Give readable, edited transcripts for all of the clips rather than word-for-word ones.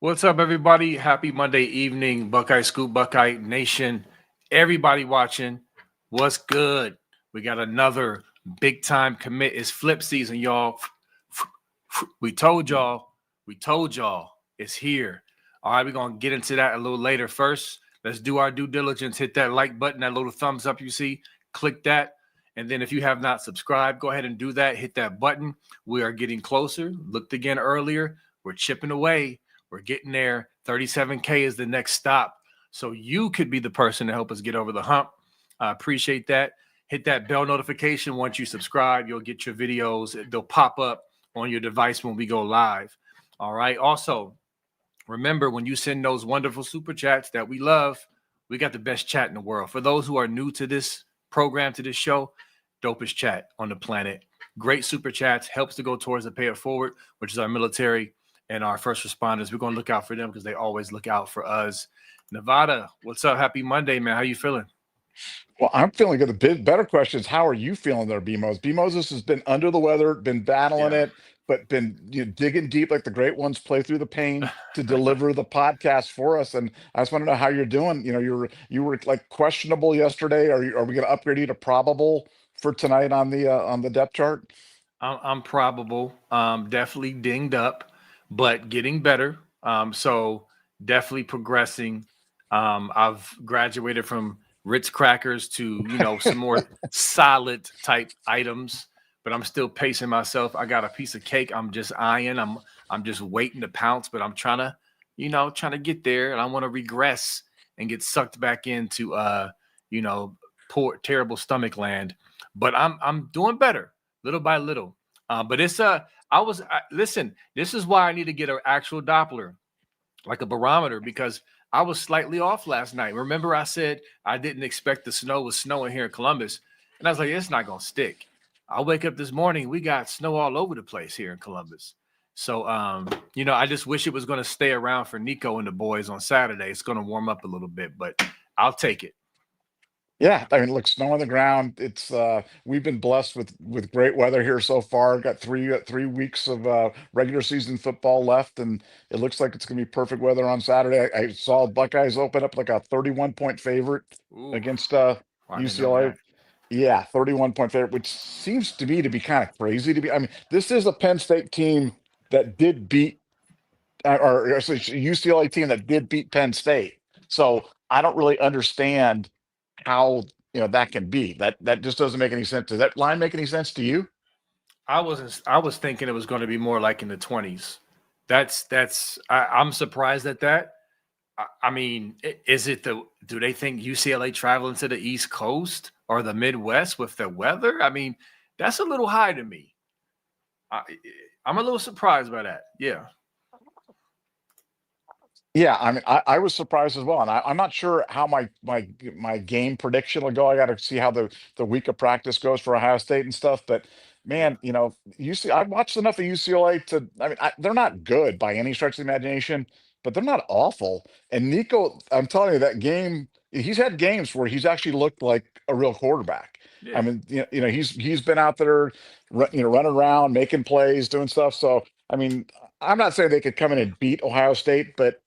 What's up, everybody? Happy Monday evening, Buckeye Scoop, Buckeye Nation. Everybody watching, what's good? We got another big time commit. It's flip season, y'all. We told y'all. It's here. All right, we're going to get into that a little later. First, let's do our due diligence. Hit that like button, that little thumbs up you see. Click that. And then if you have not subscribed, go ahead and do that. Hit that button. We are getting closer. Looked again earlier. We're chipping away. We're getting there. 37K is the next stop. So you could be the person to help us get over the hump. I appreciate that. Hit that bell notification. Once you subscribe, you'll get your videos. They'll pop up on your device when we go live. All right. Also, remember, when you send those wonderful super chats that we love, we got the best chat in the world. For those who are new to this program, to this show, dopest chat on the planet. Great super chats. Helps to go towards the Pay It Forward, which is our military and our first responders. We're going to look out for them because they always look out for us. Nevada, what's up? Happy Monday, man. How you feeling? Well, I'm feeling good. The better question is, how are you feeling there, B-Moses? B-Moses has been under the weather, been battling it, but been digging deep like the great ones play through the pain to deliver the podcast for us. And I just want to know how you're doing. You were like questionable yesterday. Are we going to upgrade you to probable for tonight on the depth chart? I'm probable. Definitely dinged up, but getting better. So definitely progressing. I've graduated from Ritz crackers to some more solid type items, but I'm still pacing myself. I got a piece of cake I'm just eyeing. I'm just waiting to pounce, but I'm trying to get there, and I want to regress and get sucked back into poor terrible stomach land. But I'm doing better little by little. But it's listen, this is why I need to get an actual Doppler, like a barometer, because I was slightly off last night. Remember, I said I didn't expect the snow was snowing here in Columbus. And I was like, it's not going to stick. I wake up this morning, we got snow all over the place here in Columbus. So, I just wish it was going to stay around for Nico and the boys on Saturday. It's going to warm up a little bit, but I'll take it. Yeah, I mean, look, snow on the ground. It's we've been blessed with great weather here so far. Got 3 weeks of regular season football left, and it looks like it's gonna be perfect weather on Saturday. I saw Buckeyes open up like a 31-point favorite Ooh, against I didn't know UCLA. that. Yeah, 31-point favorite, which seems to be kind of crazy to be. I mean, this is a Penn State team that did beat, or actually UCLA team that did beat Penn State. So I don't really understand how that can be. That just doesn't make any sense. Does that line make any sense to you? I was thinking it was going to be more like in the 20s. I'm surprised at that. I mean, do they think UCLA traveling to the East Coast or the Midwest with the weather? I mean, that's a little high to me. I, I'm a little surprised by that. Yeah. Yeah, I mean, I was surprised as well, and I'm not sure how my game prediction will go. I got to see how the week of practice goes for Ohio State and stuff. But Yeah. man, I've watched enough of UCLA to. I mean, they're not good by any stretch of the imagination, but they're not awful. And Nico, I'm telling you, that game, he's had games where he's actually looked like a real quarterback. I Yeah. mean, he's been out there, running around, making plays, doing stuff. So, I mean, I'm not saying they could come in and beat Ohio State, but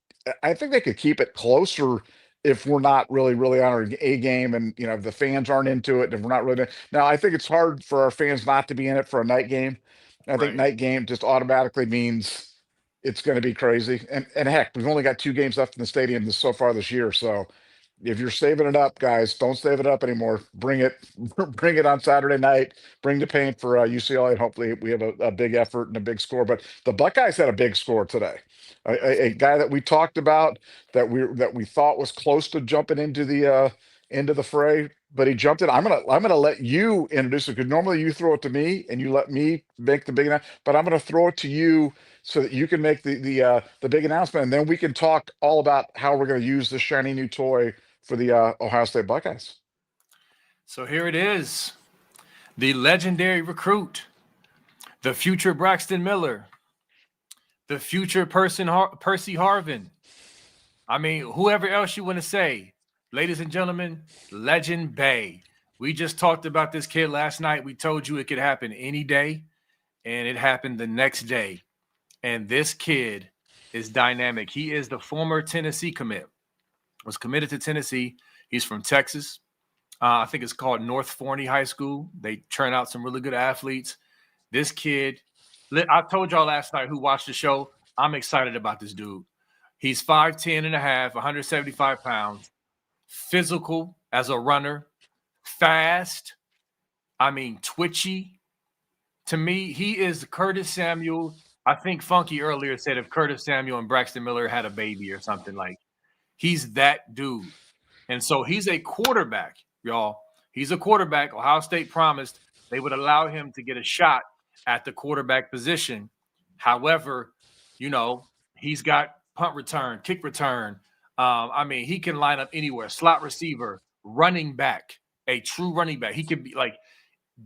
I think they could keep it closer if we're not really, really on our A game, and if the fans aren't into it, if we're not really. Now, I think it's hard for our fans not to be in it for a night game. I think Right. night game just automatically means it's going to be crazy. And heck, we've only got 2 games left in the stadium so far this year. So if you're saving it up, guys, don't save it up anymore. Bring it, bring it on Saturday night. Bring the paint for UCLA, and hopefully we have a big effort and a big score. But the Buckeyes had a big score today. A guy that we talked about that we thought was close to jumping into the fray, but he jumped in. I'm gonna let you introduce it, because normally you throw it to me and you let me make the big announcement, but I'm gonna throw it to you so that you can make the big announcement, and then we can talk all about how we're going to use this shiny new toy for the Ohio State Buckeyes. So here it is. The legendary recruit, the future Braxton Miller, the future Percy Harvin. I mean, whoever else you want to say. Ladies and gentlemen, Legend Bay. We just talked about this kid last night. We told you it could happen any day, and it happened the next day. And this kid is dynamic. He is the former Tennessee commit. Was committed to Tennessee. He's from Texas. I think it's called North Forney High School. They turn out some really good athletes. This kid, I told y'all last night who watched the show, I'm excited about this dude. He's 5'10 and a half, 175 pounds, physical as a runner, fast. I mean, twitchy. To me, he is Curtis Samuel. I think Funky earlier said if Curtis Samuel and Braxton Miller had a baby or something, like he's that dude. And so he's a quarterback, y'all. He's a quarterback. Ohio State promised they would allow him to get a shot at the quarterback position. However, he's got punt return, kick return. I mean, he can line up anywhere, slot receiver, running back, a true running back. He could be like,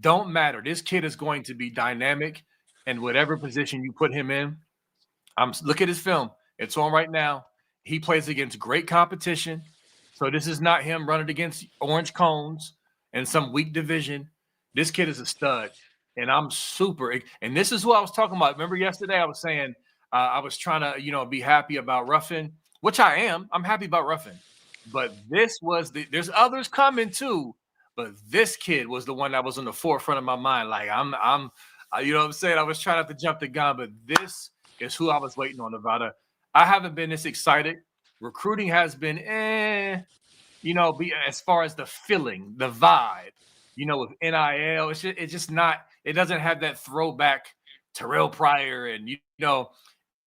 don't matter. This kid is going to be dynamic in whatever position you put him in. Look at his film. It's on right now. He plays against great competition. So this is not him running against orange cones in some weak division. This kid is a stud, and I'm super. And this is who I was talking about. Remember yesterday I was saying I was trying to, be happy about Ruffin, which I am. I'm happy about Ruffin. But this was there's others coming too. But this kid was the one that was in the forefront of my mind. Like I'm you know what I'm saying? I was trying not to jump the gun, but this is who I was waiting on, Nevada. I haven't been this excited. Recruiting has been, as far as the feeling, the vibe, with NIL, it's just not, it doesn't have that throwback Terrell Pryor and,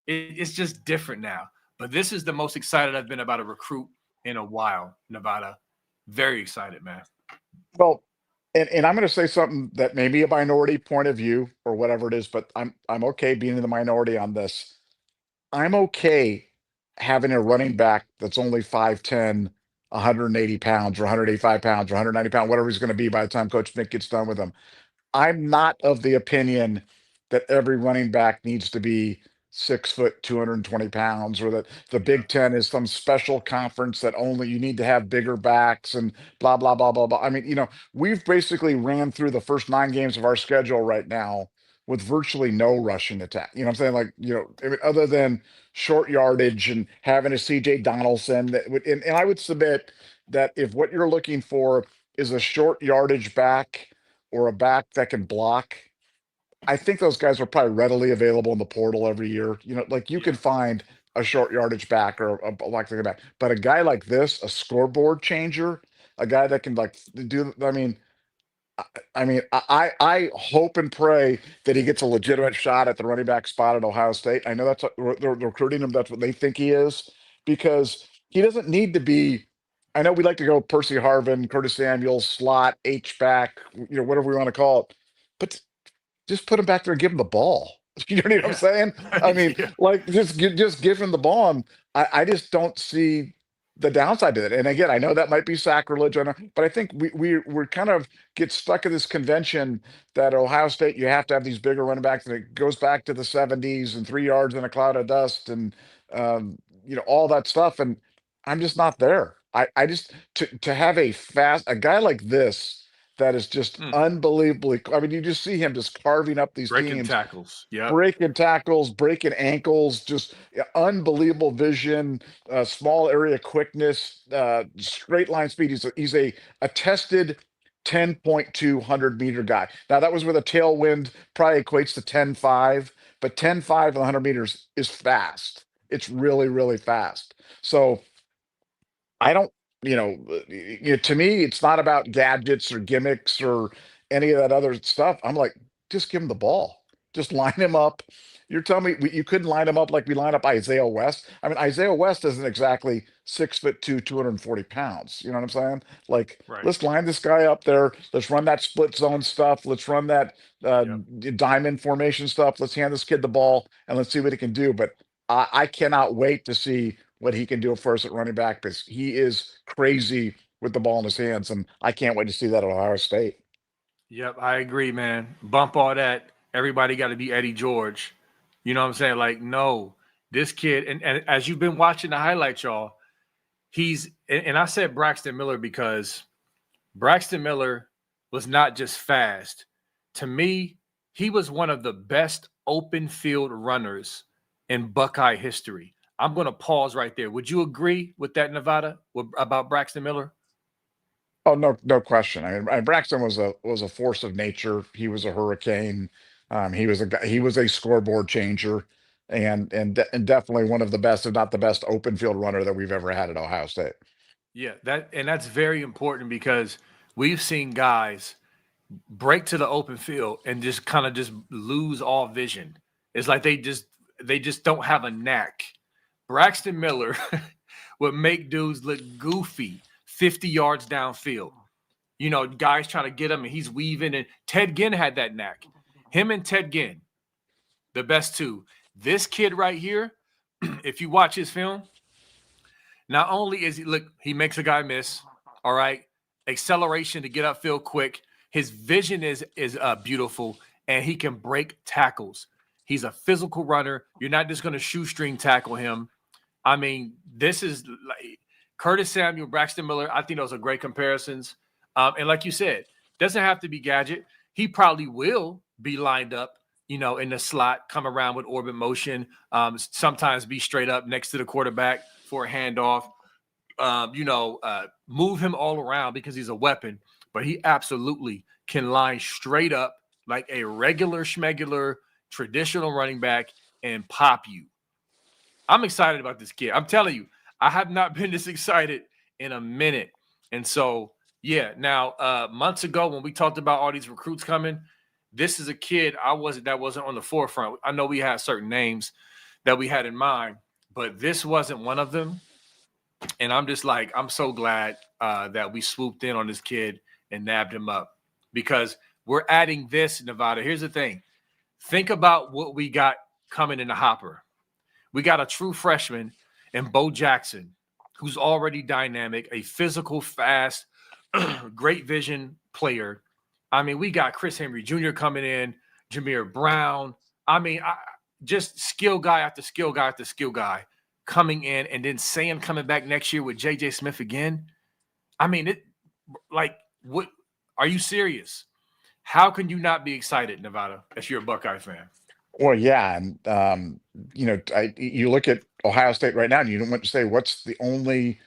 it's just different now. But this is the most excited I've been about a recruit in a while, Nevada. Very excited, man. Well, and I'm going to say something that may be a minority point of view or whatever it is, but I'm okay being in the minority on this. I'm okay having a running back that's only 5'10", 180 pounds or 185 pounds or 190 pounds, whatever he's going to be by the time Coach Nick gets done with him. I'm not of the opinion that every running back needs to be 6 foot, 220 pounds, or that the Big Ten is some special conference that only you need to have bigger backs and blah, blah, blah, blah, blah. I mean, we've basically ran through the first 9 games of our schedule right now with virtually no rushing attack. You know what I'm saying? Like, I mean, other than short yardage and having a CJ Donaldson that would, and I would submit that if what you're looking for is a short yardage back or a back that can block, I think those guys are probably readily available in the portal every year. Like you can find a short yardage back or a block back, but a guy like this, a scoreboard changer, a guy that can like do. I hope and pray that he gets a legitimate shot at the running back spot at Ohio State. I know that's what they're recruiting him. That's what they think he is, because he doesn't need to be. I know we like to go Percy Harvin, Curtis Samuel, slot, H back, whatever we want to call it, but just put him back there and give him the ball. You know what I'm saying? I mean, like just give him the ball. And I just don't see the downside to it. And again, I know that might be sacrilege, but I think we're kind of get stuck in this convention that Ohio State, you have to have these bigger running backs, and it goes back to the 70s and 3 yards in a cloud of dust and all that stuff. And I'm just not there. I just to have a guy like this that is just unbelievably. I mean, you just see him just carving up these breaking teams, tackles, breaking tackles, breaking ankles, just unbelievable vision, small area quickness, straight line speed. He's a tested 10.2 100-meter guy. Now that was with a tailwind, probably equates to 10.5, but 10.5 and 100 meters is fast. It's really, really fast. So I don't, to me, it's not about gadgets or gimmicks or any of that other stuff. I'm like, just give him the ball. Just line him up. You're telling me you couldn't line him up like we line up Isaiah West? I mean, Isaiah West isn't exactly 6'2", 240 pounds. You know what I'm saying? Like, Let's line this guy up there. Let's run that split zone stuff. Let's run that diamond formation stuff. Let's hand this kid the ball and let's see what he can do. But I cannot wait to see what he can do for us at running back, because he is crazy with the ball in his hands, and I can't wait to see that at Ohio State. Yep, I agree, man. Bump all that. Everybody got to be Eddie George. You know what I'm saying? Like, no, this kid, and as you've been watching the highlights, y'all, and I said Braxton Miller because Braxton Miller was not just fast. To me, he was one of the best open field runners in Buckeye history. I'm going to pause right there. Would you agree with that, Nevada, about Braxton Miller? Oh, no question. I mean, Braxton was a force of nature. He was a hurricane. He was a scoreboard changer, and definitely one of the best, if not the best, open field runner that we've ever had at Ohio State. Yeah, that's very important because we've seen guys break to the open field and just kind of just lose all vision. It's like they just don't have a knack. Braxton Miller would make dudes look goofy 50 yards downfield. You know, guys trying to get him and he's weaving. And Ted Ginn had that knack. Him and Ted Ginn, the best two. This kid right here, if you watch his film, not only is he makes a guy miss, all right, acceleration to get upfield quick. His vision is beautiful, and he can break tackles. He's a physical runner. You're not just going to shoestring tackle him. I mean, this is like Curtis Samuel, Braxton Miller. I think those are great comparisons. And like you said, doesn't have to be gadget. He probably will be lined up, you know, in the slot, come around with orbit motion, sometimes be straight up next to the quarterback for a handoff, move him all around because he's a weapon. But he absolutely can line straight up like a regular schmegular traditional running back and pop you. I'm excited about this kid. I'm telling you, I have not been this excited in a minute. And so, yeah, now months ago when we talked about all these recruits coming, this is a kid that wasn't on the forefront. I know we had certain names that we had in mind, but this wasn't one of them. And I'm just like, I'm so glad that we swooped in on this kid and nabbed him up because we're adding this, Nevada. Here's the thing. Think about what we got coming in the hopper. We got a true freshman in Bo Jackson, who's already dynamic, a physical, fast, great vision player. I mean, we got Chris Henry Jr. coming in, Jameer Brown. I mean, just skill guy after skill guy after skill guy coming in, and then Sam coming back next year with J.J. Smith again. I mean, what? Are you serious? How can you not be excited, Nevada, if you're a Buckeye fan? Well, yeah, and you look at Ohio State right now, and you don't want to say what's the only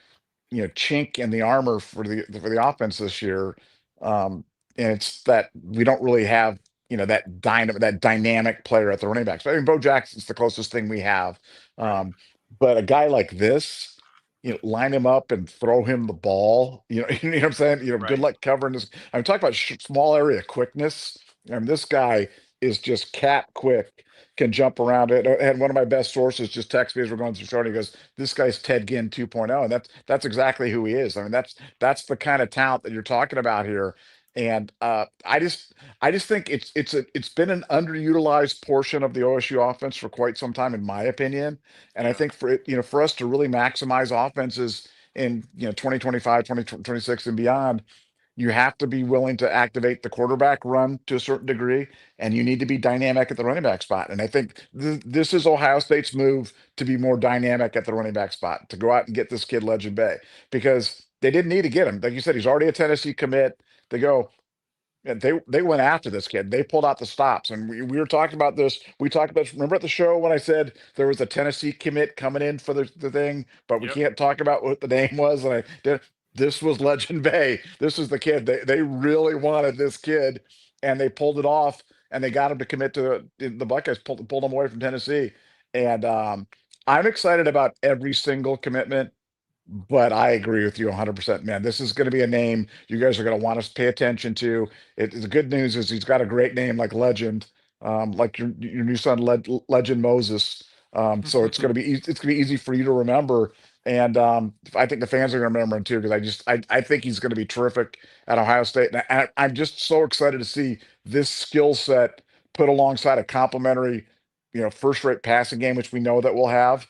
chink in the armor for the offense this year, and it's that we don't really have that dynamic player at the running backs. I mean, Bo Jackson's the closest thing we have, um, but a guy like this, line him up and throw him the ball. You know what I'm saying. Good Right. luck covering this. I'm talking about small area quickness. I mean, this guy is just cat quick, can jump around it. And one of my best sources just texted me as we're going through short. He goes, "This guy's Ted Ginn 2.0," and that's exactly who he is. I mean, that's the kind of talent that you're talking about here. And I just think it's been an underutilized portion of the OSU offense for quite some time, in my opinion. And I Yeah. think for us to really maximize offenses in 2025, 2026 and beyond, you have to be willing to activate the quarterback run to a certain degree, and you need to be dynamic at the running back spot. And I think this is Ohio State's move to be more dynamic at the running back spot, to go out and get this kid Legend Bay, because they didn't need to get him. Like you said, he's already a Tennessee commit. They go, yeah, they went after this kid. They pulled out the stops, and we were talking about this. We talked about, remember at the show when I said there was a Tennessee commit coming in for the thing, but we Yep. can't talk about what the name was. And I did. This was Legend Bay. This is the kid. They really wanted this kid, and they pulled it off, and they got him to commit to the Buckeyes. Pulled him away from Tennessee, and I'm excited about every single commitment. But I agree with you 100%, man. This is going to be a name you guys are going to want us to pay attention to. The good news is he's got a great name like Legend, like your new son, Legend Moses. So it's going to be it's going to be easy for you to remember, and I think the fans are going to remember him too, because I think he's going to be terrific at Ohio State, and I'm just so excited to see this skill set put alongside a complementary, first-rate passing game, which we know that we'll have.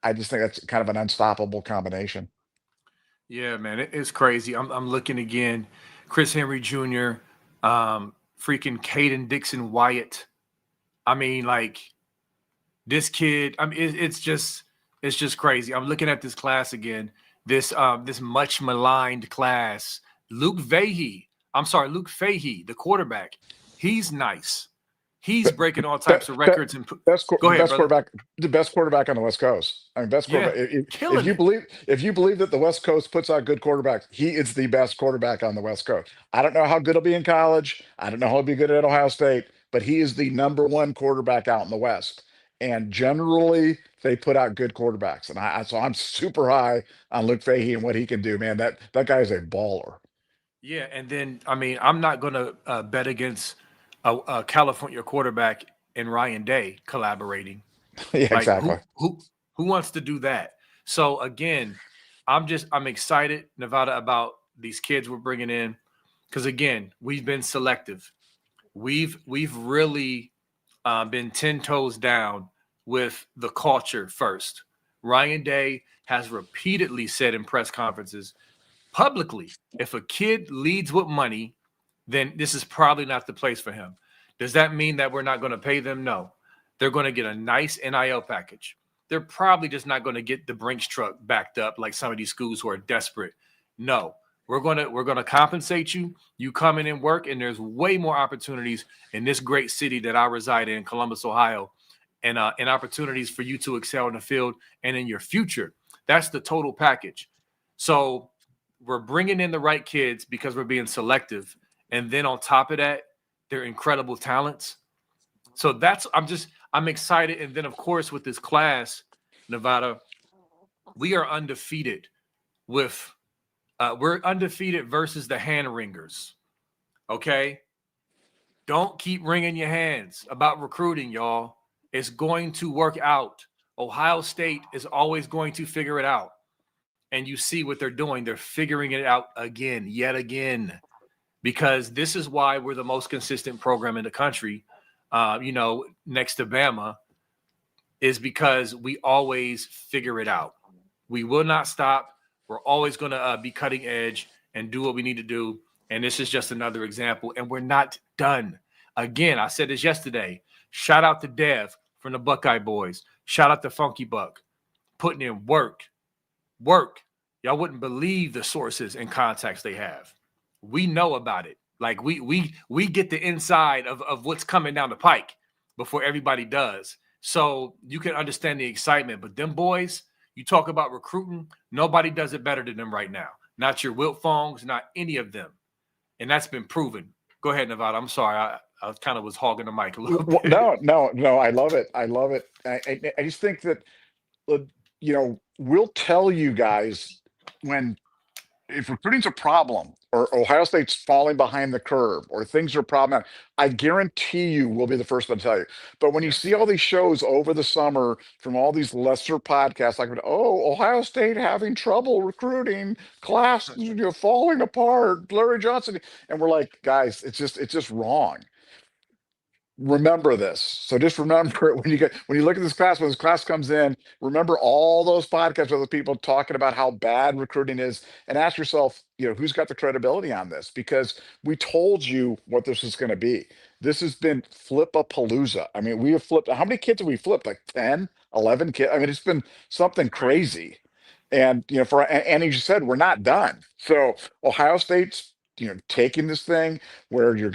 I just think that's kind of an unstoppable combination. Yeah, man, it's crazy. I'm looking again. Chris Henry Jr., freaking Caden Dixon Wyatt. I mean, like this kid. I mean, it's just crazy. I'm looking at this class again. This much maligned class. Luke Fahey, the quarterback. He's nice. He's breaking all Be- types of be- records. And go ahead, best brother. quarterback, the best quarterback on the West Coast. I mean, best Yeah, quarterback. killing it. If you believe that the West Coast puts out good quarterbacks, he is the best quarterback on the West Coast. I don't know how good he'll be in college. I don't know how he'll be good at Ohio State, but he is the number one quarterback out in the West. And generally, they put out good quarterbacks, and so I'm super high on Luke Fahey and what he can do. Man, that guy is a baller. Yeah, and then I mean, I'm not going to bet against a California quarterback and Ryan Day collaborating. Yeah, Like exactly. who wants to do that? So again, I'm excited, Nevada, about these kids we're bringing in because again, we've been selective. We've really been 10 toes down with the culture first. Ryan Day has repeatedly said in press conferences publicly, if a kid leads with money, then this is probably not the place for him. Does that mean that we're not going to pay them? No. They're going to get a nice NIL package. They're probably just not going to get the Brinks truck backed up like some of these schools who are desperate. No. We're gonna compensate you. You come in and work, and there's way more opportunities in this great city that I reside in, Columbus, Ohio, and opportunities for you to excel in the field and in your future. That's the total package. So we're bringing in the right kids because we're being selective, and then on top of that, they're incredible talents. So I'm excited, and then of course with this class, Nevada, we are undefeated with we're undefeated versus the hand wringers. Okay, don't keep wringing your hands about recruiting, y'all. It's going to work out. Ohio State is always going to figure it out. And you see what they're doing. They're figuring it out again, yet again, because this is why we're the most consistent program in the country, next to Bama, is because we always figure it out. We will not stop. We're always going to be cutting edge and do what we need to do. And this is just another example. And we're not done. Again, I said this yesterday. Shout out to Dev from the Buckeye Boys. Shout out to Funky Buck, putting in work. Y'all wouldn't believe the sources and contacts they have. We know about it. Like we get the inside of what's coming down the pike before everybody does. So you can understand the excitement. But them boys, you talk about recruiting, nobody does it better than them right now. Not your Wilt Fongs, not any of them. And that's been proven. Go ahead, Nevada. I'm sorry. I kind of was hogging the mic a little bit. No. I love it. I love it. I just think that uh, we'll tell you guys when if recruiting's a problem or Ohio State's falling behind the curve or things are problematic, I guarantee you we'll be the first one to tell you. But when you see Yes. all these shows over the summer from all these lesser podcasts, like, oh, Ohio State having trouble recruiting, class, falling apart, Larry Johnson, and we're like, guys, it's just wrong. Remember this. So just remember it when you look at this class, when this class comes in, remember all those podcasts with the people talking about how bad recruiting is and ask yourself, who's got the credibility on this? Because we told you what this is going to be. This has been flip-a-palooza. I mean, we have flipped. How many kids have we flipped? Like 10, 11 kids? I mean, it's been something Crazy. crazy. And and as you said, we're not done. So Ohio State's taking this thing where they're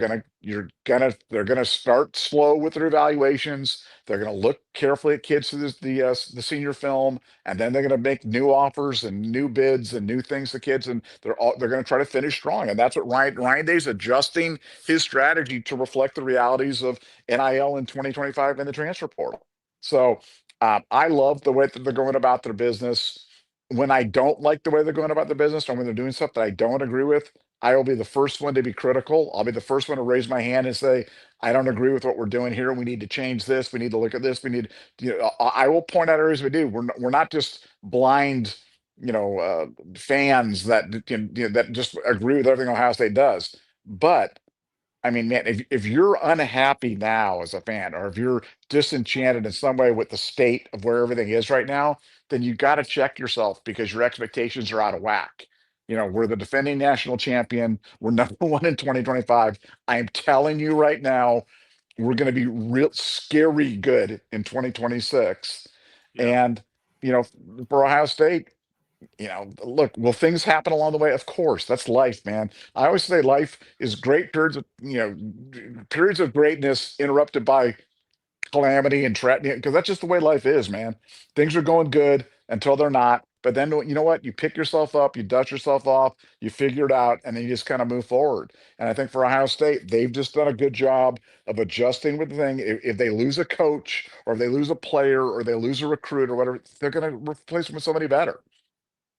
gonna start slow with their evaluations. They're gonna look carefully at kids through the senior film, and then they're gonna make new offers and new bids and new things to kids, and they're gonna try to finish strong. And that's what Ryan Day's adjusting his strategy to reflect the realities of NIL in 2025 and the transfer portal. So I love the way that they're going about their business. When I don't like the way they're going about the business or when they're doing stuff that I don't agree with, I will be the first one to be critical. I'll be the first one to raise my hand and say, I don't agree with what we're doing here. We need to change this. We need to look at this. We need, I will point out areas we do. We're not just blind, fans that just agree with everything Ohio State does. But I mean, man, if you're unhappy now as a fan, or if you're disenchanted in some way with the state of where everything is right now, then you got to check yourself because your expectations are out of whack. We're the defending national champion. We're number one in 2025. I am telling you right now, we're going to be real scary good in 2026. Yep. And, for Ohio State, Look, will things happen along the way? Of course, that's life, man. I always say life is great periods of greatness interrupted by calamity and tragedy, because that's just the way life is, man. Things are going good until they're not. But then you know what? You pick yourself up, you dust yourself off, you figure it out, and then you just kind of move forward. And I think for Ohio State, they've just done a good job of adjusting with the thing. If they lose a coach or if they lose a player or they lose a recruit or whatever, they're going to replace them with somebody better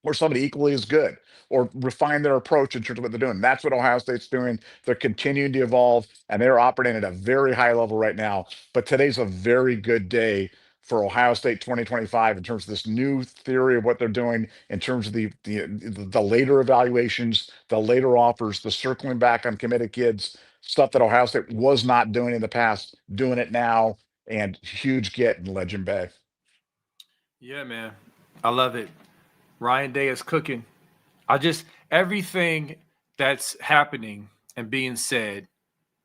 or somebody equally as good, or refine their approach in terms of what they're doing. That's what Ohio State's doing. They're continuing to evolve, and they're operating at a very high level right now. But today's a very good day for Ohio State 2025 in terms of this new theory of what they're doing in terms of the later evaluations, the later offers, the circling back on committed kids, stuff that Ohio State was not doing in the past, doing it now, and huge get in Legend Bay. Yeah, man. I love it. Ryan Day is cooking. I just everything that's happening and being said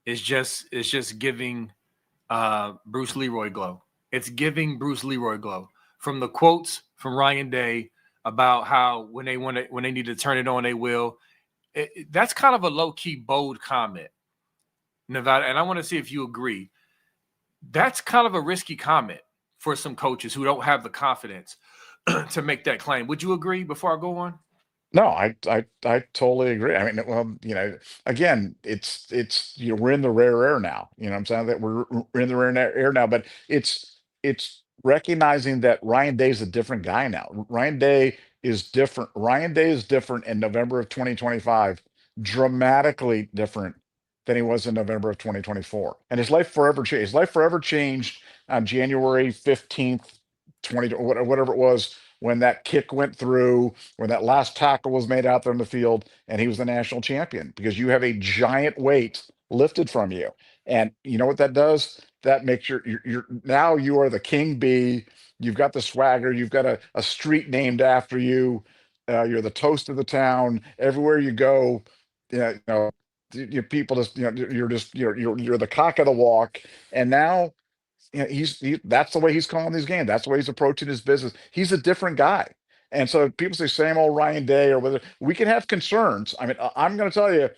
is just giving Bruce Leroy glow. It's giving Bruce Leroy glow from the quotes from Ryan Day about how when they need to turn it on, they will. That's kind of a low key bold comment, Nevada, and I want to see if you agree. That's kind of a risky comment for some coaches who don't have the confidence to make that claim. Would you agree? Before I go on, No, I totally agree. I mean, well, again, we're in the rare air now. What I'm saying, that we're in the air now, but it's recognizing that Ryan Day is a different guy now. Ryan Day is different. Ryan Day is different in November of 2025, dramatically different than he was in November of 2024. And his life forever changed. His life forever changed on January 15th, 20, whatever it was, when that kick went through, when that last tackle was made out there in the field, and he was the national champion, because you have a giant weight lifted from you. And you know what that does? That makes you're now you are the king bee. You've got the swagger. You've got a street named after you. You're the toast of the town. Everywhere you go, people just you're just you're the cock of the walk. And now that's the way he's calling these games. That's the way he's approaching his business. He's a different guy. And so people say same old Ryan Day, or whether we can have concerns. I mean, I'm going to tell you,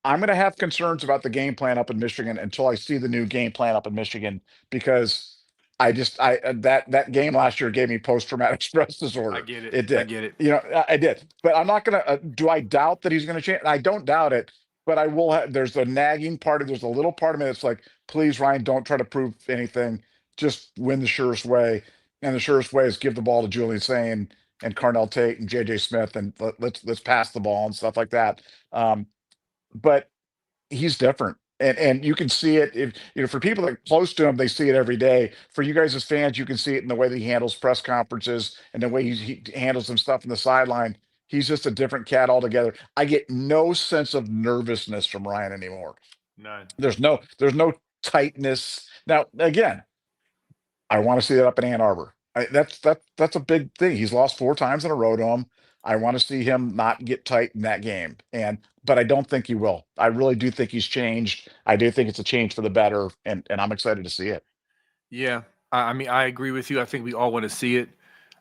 I'm going to have concerns about the game plan up in Michigan until I see the new game plan up in Michigan, because that game last year gave me post traumatic stress I disorder. get it. It I did. get it. I did. But I'm not going to. Do I doubt that he's going to change? I don't doubt it. But I will have. There's a nagging part of. There's a little part of me that's like, please, Ryan, don't try to prove anything. Just win the surest way, and the surest way is give the ball to Julian Sane and Carnell Tate and JJ Smith, and let's pass the ball and stuff like that. But he's different. And you can see it, if for people that are close to him, they see it every day. For you guys as fans, you can see it in the way that he handles press conferences and the way he handles some stuff in the sideline. He's just a different cat altogether. I get no sense of nervousness from Ryan anymore. None. There's no tightness. Now, again, I want to see that up in Ann Arbor. That's a big thing. He's lost 4 times in a row to him. I want to see him not get tight in that game. But I don't think he will. I really do think he's changed. I do think it's a change for the better, and I'm excited to see it. Yeah, I mean, I agree with you. I think we all want to see it,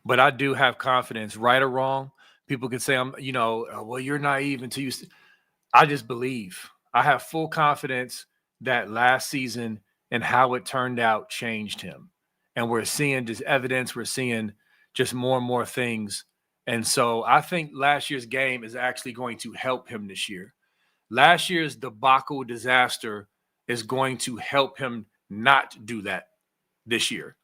but I do have confidence, right or wrong. People can say well, you're naive until you. I just believe. I have full confidence that last season and how it turned out changed him, and we're seeing just evidence. We're seeing just more and more things, and so I think last year's game is actually going to help him this year. Last year's debacle disaster is going to help him not do that this year.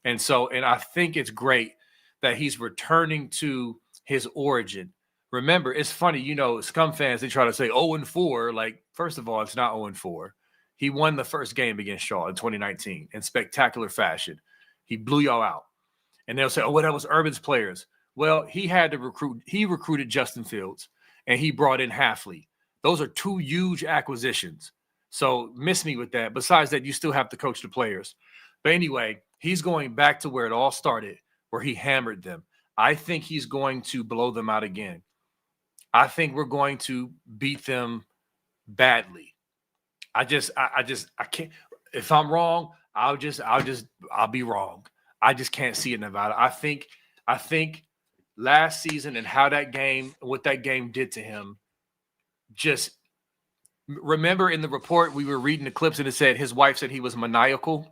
And I think it's great that he's returning to his origin. Remember, it's funny, Scum fans, they try to say 0-4. Like, first of all, it's not 0-4. He won the first game against Shaw in 2019 in spectacular fashion. He blew y'all out. And they'll say, oh, well, that was Urban's players. Well, he had to recruit. He recruited Justin Fields, and he brought in Halfley. Those are 2 huge acquisitions. So miss me with that. Besides that, you still have to coach the players. But anyway, he's going back to where it all started, where he hammered them. I think he's going to blow them out again. I think we're going to beat them badly. I can't. If I'm wrong, I'll be wrong. I just can't see it, Nevada. I think last season and how that game, what that game did to him, just remember in the report we were reading the clips and it said his wife said he was maniacal.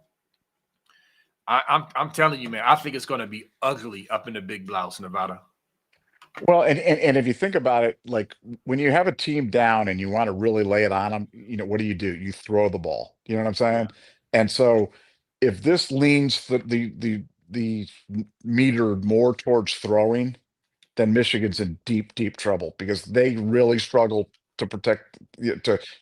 I'm telling you, man, I think it's going to be ugly up in the big blouse, Nevada. Well, and if you think about it, like when you have a team down and you want to really lay it on them, what do? You throw the ball. You know what I'm Yeah, saying? And so if this leans the meter more towards throwing, then Michigan's in deep, deep trouble because they really struggle to protect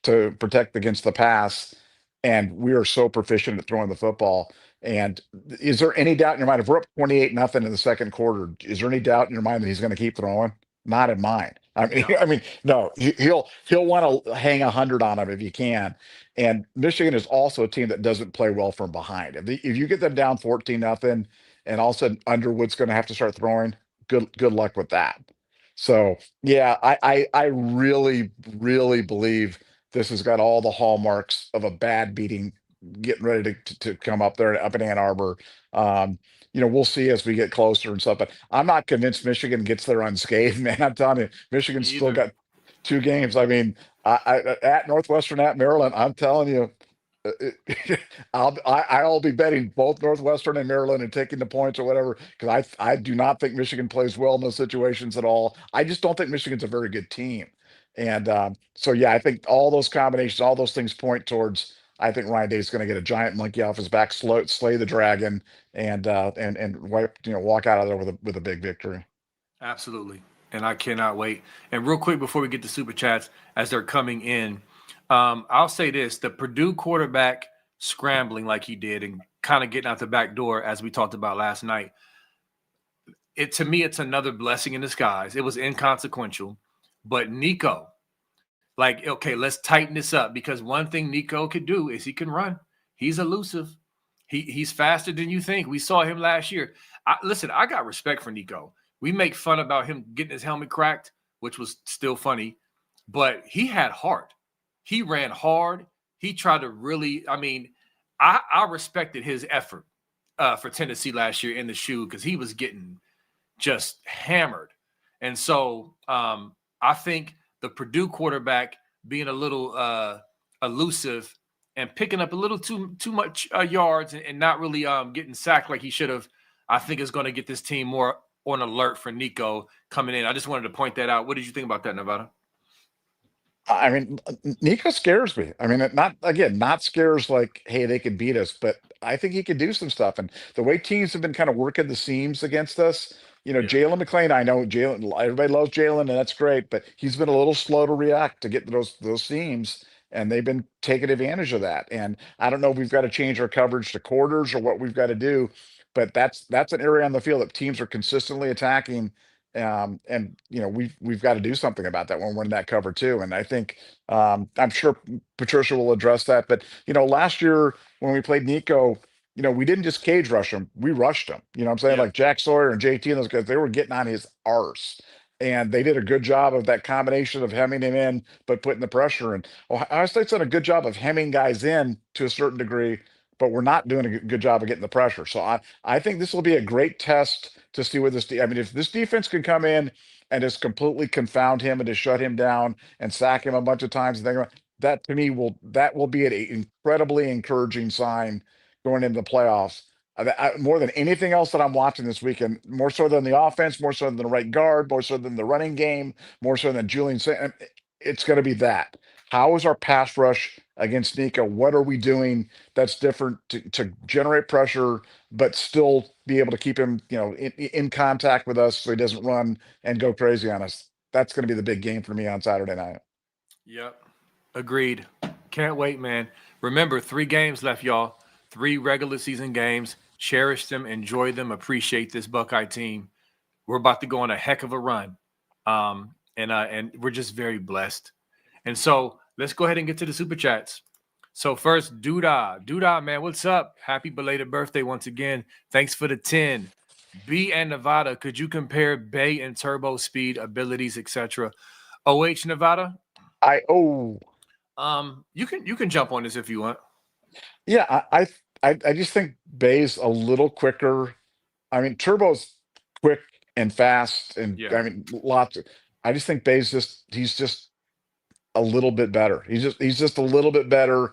to protect against the pass, and we are so proficient at throwing the football. And is there any doubt in your mind if we're up 28-0 in the second quarter? Is there any doubt in your mind that he's going to keep throwing? Not in mine. I mean, no, I mean, no. He'll want to hang 100 on him if you can. And Michigan is also a team that doesn't play well from behind. If you get them down 14-0, and all of a sudden Underwood's going to have to start throwing, good luck with that. So yeah, I really really believe this has got all the hallmarks of a bad beating getting ready to come up there up in Ann Arbor. Um, we'll see as we get closer and stuff, but I'm not convinced Michigan gets there unscathed, man. I'm telling you, me Michigan's still either. got two games. I mean, at Northwestern, at Maryland, I'm telling you, I'll be betting both Northwestern and Maryland and taking the points or whatever because I do not think Michigan plays well in those situations at all. I just don't think Michigan's a very good team, and so yeah, I think all those combinations, all those things point towards. I think Ryan Day's going to get a giant monkey off his back, slay the dragon, and wipe walk out of there with a big victory. Absolutely. And I cannot wait. And real quick before we get to super chats as they're coming in, I'll say this: the Purdue quarterback scrambling like he did and kind of getting out the back door, as we talked about last night. It to me, it's another blessing in disguise. It was inconsequential, but Nico, like, okay, let's tighten this up because one thing Nico could do is he can run. He's elusive. He's faster than you think. We saw him last year. Listen, I got respect for Nico. We make fun about him getting his helmet cracked, which was still funny, but he had heart. He ran hard. He tried to really. I mean, I respected his effort for Tennessee last year in the shoe because he was getting just hammered. And so I think the Purdue quarterback being a little elusive and picking up a little too much yards and not really getting sacked like he should have, I think is going to get this team more on alert for Nico coming in. I just wanted to point that out. What did you think about that, Nevada? I mean, Nico scares me. I mean, not scares like, hey, they could beat us, but I think he could do some stuff. And the way teams have been kind of working the seams against us, Yeah. Jalen McLean, I know Jalen, everybody loves Jalen, and that's great, but he's been a little slow to react to get to those seams, and they've been taking advantage of that. And I don't know if we've got to change our coverage to quarters or what we've got to do, but that's an area on the field that teams are consistently attacking, and we've got to do something about that when we're in that cover too. And I think I'm sure Patricia will address that. But last year when we played Nico, we didn't just cage rush him, we rushed him. You know what I'm saying? Yeah. Like Jack Sawyer and JT and those guys, they were getting on his arse. And they did a good job of that combination of hemming him in, but putting the pressure. And Ohio State's done a good job of hemming guys in to a certain degree, but we're not doing a good job of getting the pressure. So I think this will be a great test to see where I mean, if this defense can come in and just completely confound him and just shut him down and sack him a bunch of times, that to me will be an incredibly encouraging sign going into the playoffs. More than anything else that I'm watching this weekend, more so than the offense, more so than the right guard, more so than the running game, more so than Julian. It's going to be that. How is our pass rush against Nico? What are we doing that's different to generate pressure, but still be able to keep him, in contact with us so he doesn't run and go crazy on us? That's going to be the big game for me on Saturday night. Yep. Agreed. Can't wait, man. Remember, 3 games left, y'all. 3 regular season games. Cherish them, enjoy them, appreciate this Buckeye team. We're about to go on a heck of a run. And we're just very blessed. And so let's go ahead and get to the super chats. So first, Duda, man, what's up? Happy belated birthday once again. Thanks for the 10. B and Nevada, could you compare Bay and turbo speed, abilities, etc.? OH Nevada, I oh you can jump on this if you want. yeah, I just think Bay's a little quicker. I mean, Turbo's quick and fast, and Yeah, I mean lots. I just think Bay's he's just a little bit better. He's just a little bit better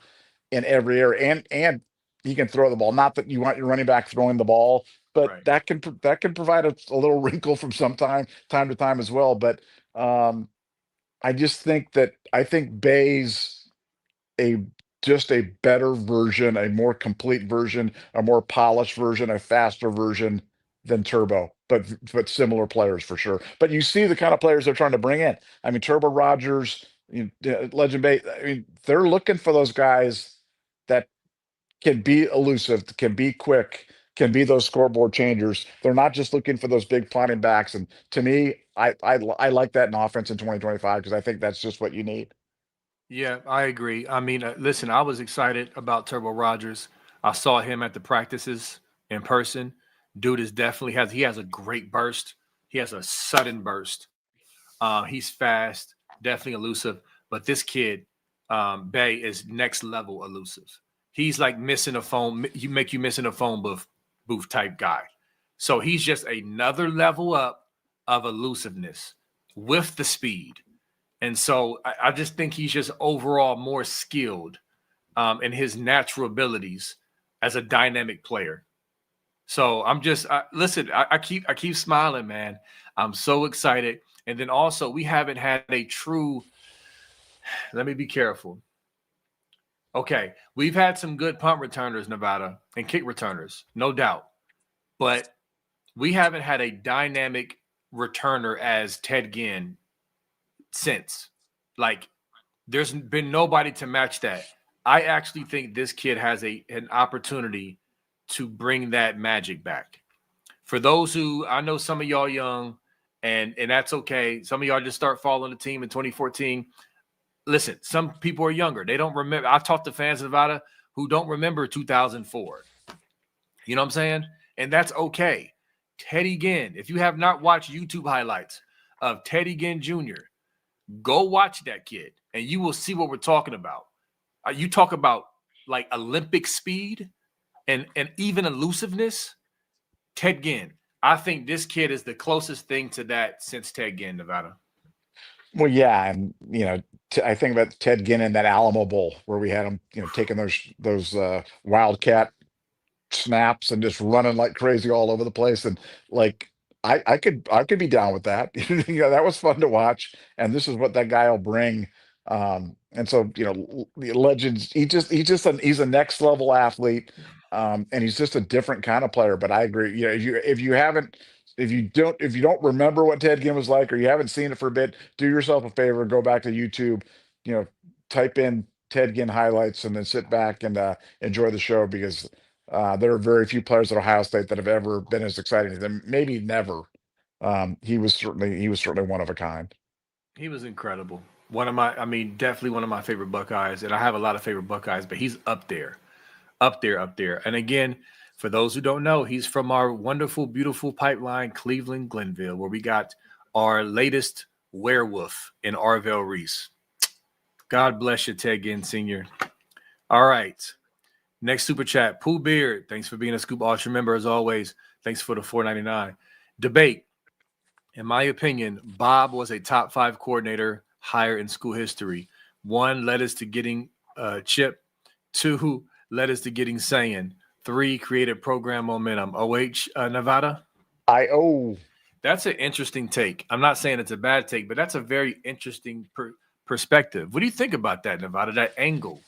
in every area, and he can throw the ball. Not that you want your running back throwing the ball, but right. that can provide a little wrinkle from time to time as well. But um, I think Bay's a just a better version, a more complete version, a more polished version, a faster version than Turbo, but similar players for sure. But you see the kind of players they're trying to bring in. I mean, Turbo Rogers, Legend Bay. I mean, they're looking for those guys that can be elusive, can be quick, can be those scoreboard changers. They're not just looking for those big plotting backs. And to me, I like that in offense in 2025 because I think that's just what you need. Yeah, I agree. I mean, listen, I was excited about Turbo Rogers. I saw him at the practices in person. Dude is definitely he has a great burst. He has a sudden burst. He's fast, definitely elusive. But this kid, Bay, is next level elusive. He's like missing a phone. You missing a phone booth type guy. So he's just another level up of elusiveness with the speed. And so I just think he's just overall more skilled in his natural abilities as a dynamic player. So I'm just listen. I keep smiling, man. I'm so excited. And then also we haven't had a true. Let me be careful. Okay, we've had some good punt returners, Nevada, and kick returners, no doubt. But we haven't had a dynamic returner as Ted Ginn since. Like, there's been nobody to match that. I actually think this kid has an opportunity to bring that magic back. For those who I know some of y'all young and that's okay. Some of y'all just start following the team in 2014. Listen, some people are younger. They don't remember. I've talked to fans of Nevada who don't remember 2004. You know what I'm saying? And that's okay. Teddy Ginn, if you have not watched YouTube highlights of Teddy Ginn Jr., go watch that kid and you will see what we're talking about. You talk about like Olympic speed and even elusiveness. Ted Ginn. I think this kid is the closest thing to that since Ted Ginn, Nevada. Well, yeah, and I think about Ted Ginn in that Alamo Bowl where we had him, taking those wildcat snaps and just running like crazy all over the place. And like I could be down with that. That was fun to watch. And this is what that guy will bring. And so, the legends, he's a next level athlete. And he's just a different kind of player. But I agree. If you don't remember what Ted Ginn was like, or you haven't seen it for a bit, do yourself a favor, go back to YouTube, you know, type in Ted Ginn highlights and then sit back and enjoy the show because there are very few players at Ohio State that have ever been as exciting as him. Maybe never. He was certainly one of a kind. He was incredible. I mean, definitely one of my favorite Buckeyes. And I have a lot of favorite Buckeyes, but he's up there, up there, up there. And again, for those who don't know, he's from our wonderful, beautiful pipeline, Cleveland, Glenville, where we got our latest werewolf in Arvell Reese. God bless you, Ted Ginn Sr. All right. Next super chat, Pooh Beard. Thanks for being a Scoop Ultra member as always. Thanks for the $4.99. Debate. In my opinion, Bob was a top 5 coordinator hire in school history. 1 led us to getting Chip. 2 led us to getting Saiyan. 3 created program momentum. OH Nevada. I That's an interesting take. I'm not saying it's a bad take, but that's a very interesting perspective. What do you think about that, Nevada? That angle?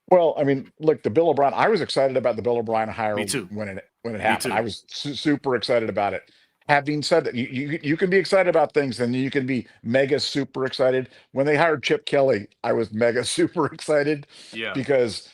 Well, I mean, look, the Bill O'Brien. I was excited about the Bill O'Brien hire Me too. when it Me happened. I too. was super excited about it. Having said that, you can be excited about things, and you can be mega super excited. When they hired Chip Kelly, I was mega super excited Yeah. because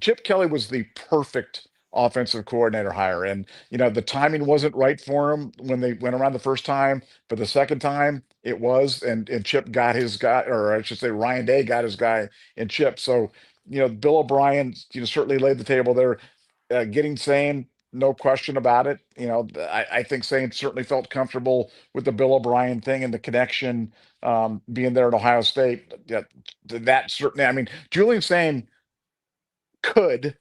Chip Kelly was the perfect offensive coordinator hire, and the timing wasn't right for him when they went around the first time, but the second time it was, and Chip got his guy, or I should say Ryan Day got his guy in Chip. So Bill O'Brien, certainly laid the table there. Getting Sane, no question about it. I think Sane certainly felt comfortable with the Bill O'Brien thing and the connection, being there at Ohio State. Yeah, that certainly. I mean, Julian Sane could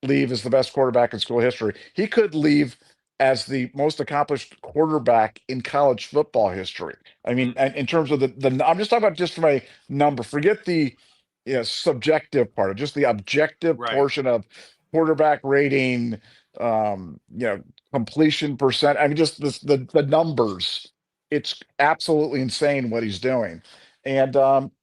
leave as the best quarterback in school history. He could leave as the most accomplished quarterback in college football history. I mean, and in terms of the I'm just talking about just from a number. Forget the subjective part, just the objective Right. portion of quarterback rating, completion percent. I mean, just the numbers. It's absolutely insane what he's doing. And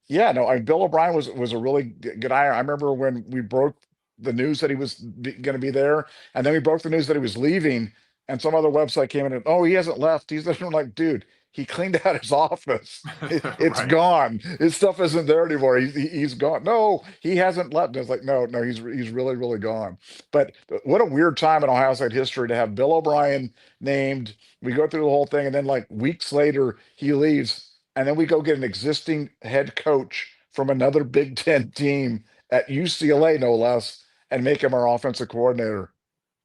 yeah, no, Bill O'Brien was a really good hire. I remember when we broke the news that he was going to be there, and then we broke the news that he was leaving, and some other website came in and, oh, he hasn't left. He's there. I'm like, dude, he cleaned out his office. It's Right. gone. His stuff isn't there anymore. He's gone. No, he hasn't left. And it's like, no, he's really, really gone. But what a weird time in Ohio State history to have Bill O'Brien named. We go through the whole thing, and then like weeks later, he leaves, and then we go get an existing head coach from another Big Ten team at UCLA, no less, and make him our offensive coordinator.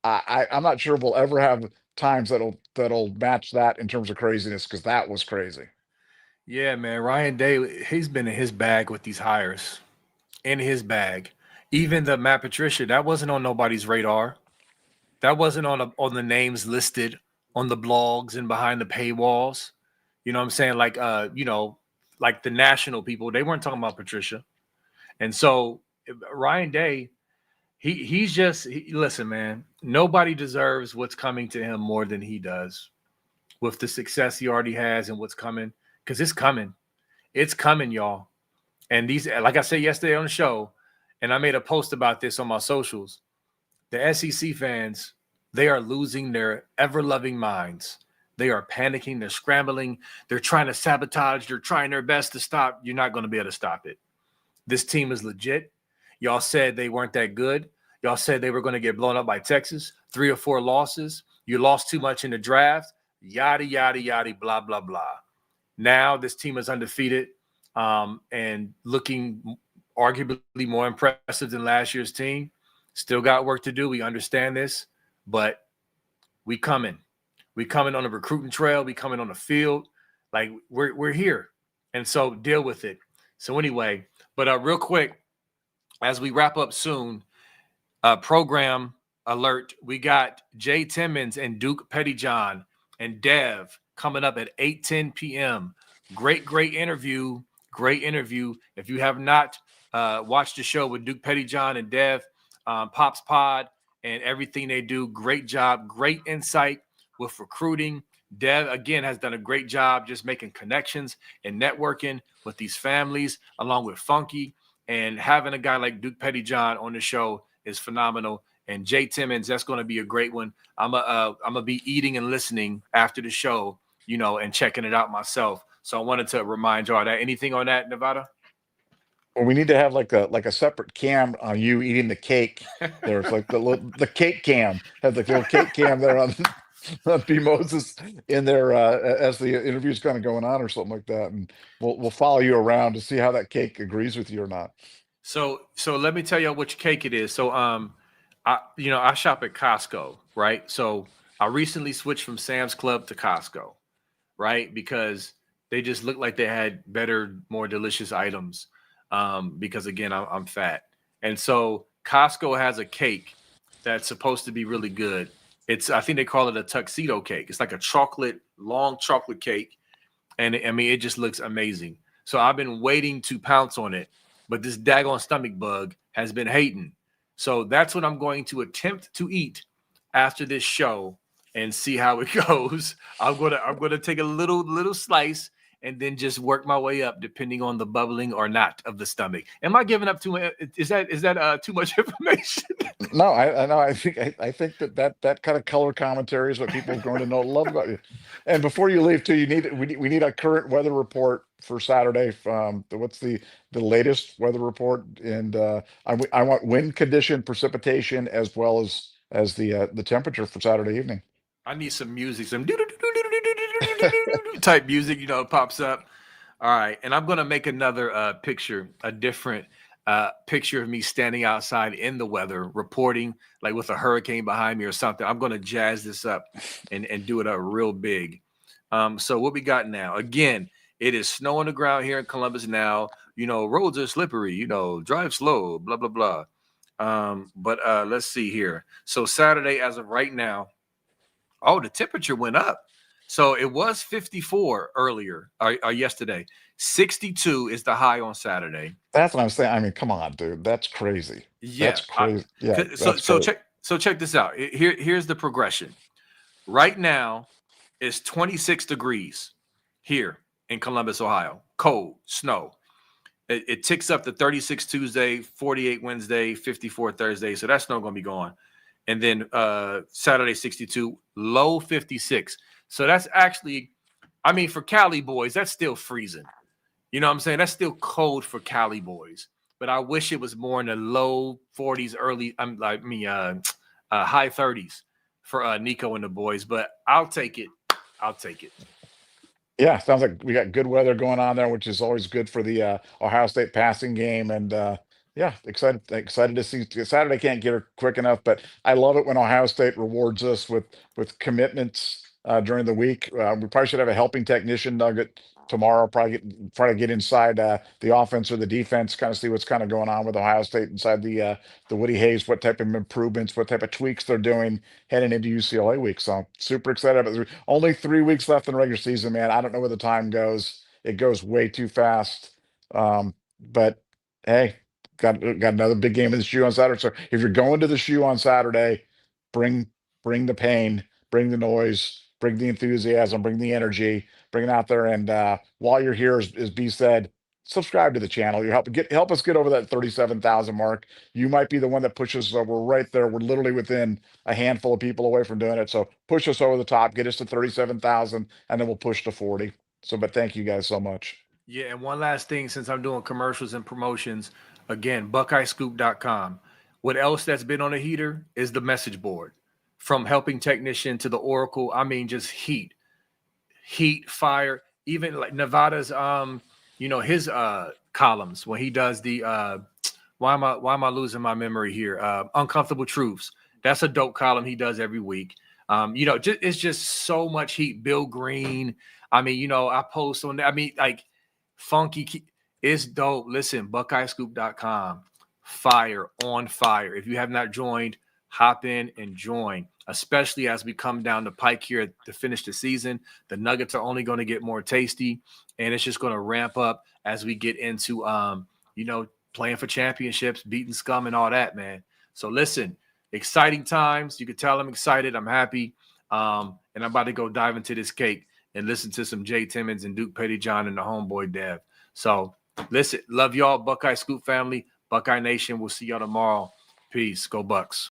I'm not sure we'll ever have times that'll match that in terms of craziness, because that was crazy. Yeah, man. Ryan Day, he's been in his bag with these hires. In his bag. Even the Matt Patricia, that wasn't on nobody's radar. That wasn't on the names listed on the blogs and behind the paywalls. You know what I'm saying? Like like the national people, they weren't talking about Patricia. And so Ryan Day, listen, man, nobody deserves what's coming to him more than he does with the success he already has and what's coming. Because it's coming. It's coming, y'all. And these, like I said yesterday on the show, and I made a post about this on my socials, the SEC fans, they are losing their ever-loving minds. They are panicking. They're scrambling. They're trying to sabotage. They're trying their best to stop. You're not going to be able to stop it. This team is legit. Y'all said they weren't that good. Y'all said they were going to get blown up by Texas. 3 or 4 losses. You lost too much in the draft. Yada, yada, yada, blah, blah, blah. Now this team is undefeated and looking arguably more impressive than last year's team. Still got work to do. We understand this, but we coming. We coming on the recruiting trail. We coming on the field. Like we're here, and so deal with it. So anyway, but real quick, as we wrap up soon, program alert. We got Jay Timmons and Duke Pettyjohn and Dev coming up at 8:10 p.m. Great interview. Great interview. If you have not watched the show with Duke Pettyjohn and Dev, Pops Pod and everything they do, great job. Great insight with recruiting. Dev, again, has done a great job just making connections and networking with these families, along with Funky. And having a guy like Duke Pettyjohn on the show is phenomenal. And Jay Timmons, that's going to be a great one. I'm gonna be eating and listening after the show, and checking it out myself. So I wanted to remind y'all that. Anything on that, Nevada? Well, we need to have like a separate cam on you eating the cake. There, it's like the cake cam. Have the little cake cam there on B Moses in there as the interview's kind of going on or something like that, and we'll follow you around to see how that cake agrees with you or not. So let me tell you which cake it is. So I shop at Costco, right? So I recently switched from Sam's Club to Costco, right? Because they just looked like they had better, more delicious items. Because again, I'm fat. And so Costco has a cake that's supposed to be really good. I think they call it a tuxedo cake. It's like a long chocolate cake. And I mean, it just looks amazing. So I've been waiting to pounce on it, but this daggone stomach bug has been hating. So that's what I'm going to attempt to eat after this show and see how it goes. I'm gonna take a little slice and then just work my way up depending on the bubbling or not of the stomach. Am I giving up too much? Is that too much information? No, I know. I think that kind of color commentary is what people are going to love about you. And before you leave, too, we need a current weather report for Saturday. What's the latest weather report? And I want wind condition, precipitation, as well as the temperature for Saturday evening. I need some music, some type music, it pops up. All right. And I'm going to make another picture, a different picture of me standing outside in the weather, reporting like with a hurricane behind me or something. I'm going to jazz this up and do it up real big. So what we got now? Again, it is snow on the ground here in Columbus now. Roads are slippery, drive slow, blah, blah, blah. But let's see here. So Saturday, as of right now, Oh, the temperature went up. So it was 54 earlier or yesterday. 62 is the high on Saturday. That's what I'm saying. I mean, come on, dude. That's crazy. That's Yeah. crazy. Yeah, So that's crazy. check this out. Here's the progression. Right now it's 26 degrees here in Columbus, Ohio. Cold, snow. It ticks up to 36 Tuesday, 48 Wednesday, 54 Thursday. So that snow gonna be gone. And then Saturday 62, low 56. So that's actually, I mean, for Cali boys, that's still freezing. You know what I'm saying? That's still cold for Cali boys. But I wish it was more in the low 40s, high 30s for Nico and the boys. But I'll take it. I'll take it. Yeah, sounds like we got good weather going on there, which is always good for the Ohio State passing game. And yeah, excited to see Saturday. Can't get her quick enough, but I love it when Ohio State rewards us with commitments during the week. We probably should have a helping technician nugget tomorrow. Try to get inside the offense or the defense, kind of see what's kind of going on with Ohio State inside the Woody Hayes, what type of improvements, what type of tweaks they're doing heading into UCLA week. So super excited about this. Only 3 weeks left in the regular season, man. I don't know where the time goes. It goes way too fast. But hey, got another big game in the shoe on Saturday. So if you're going to the shoe on Saturday, bring bring the pain, bring the noise, bring the enthusiasm, bring the energy, bring it out there. And while you're here, as B said, subscribe to the channel. You help us get over that 37,000 mark. You might be the one that pushes. We're right there. We're literally within a handful of people away from doing it. So push us over the top, get us to 37,000, and then we'll push to 40. So, but thank you guys so much. Yeah, and one last thing, since I'm doing commercials and promotions, again, BuckeyeScoop.com. What else that's been on a heater is the message board. From helping technician to the Oracle, I mean, just heat, fire. Even like Nevada's, his columns when he does the why am I losing my memory here? Uncomfortable Truths. That's a dope column he does every week. It's just so much heat. Bill Green. I mean, I post on that. I mean, like funky. It's dope. Listen, BuckeyeScoop.com. Fire on fire. If you have not joined, hop in and join. Especially as we come down the pike here to finish the season, the Nuggets are only going to get more tasty, and it's just going to ramp up as we get into playing for championships, beating scum, and all that, man. So listen, exciting times. You can tell I'm excited. I'm happy, and I'm about to go dive into this cake and listen to some Jay Timmons and Duke Pettyjohn and the homeboy Dev. So listen, love y'all, Buckeye Scoop family, Buckeye Nation. We'll see y'all tomorrow. Peace. Go Bucks.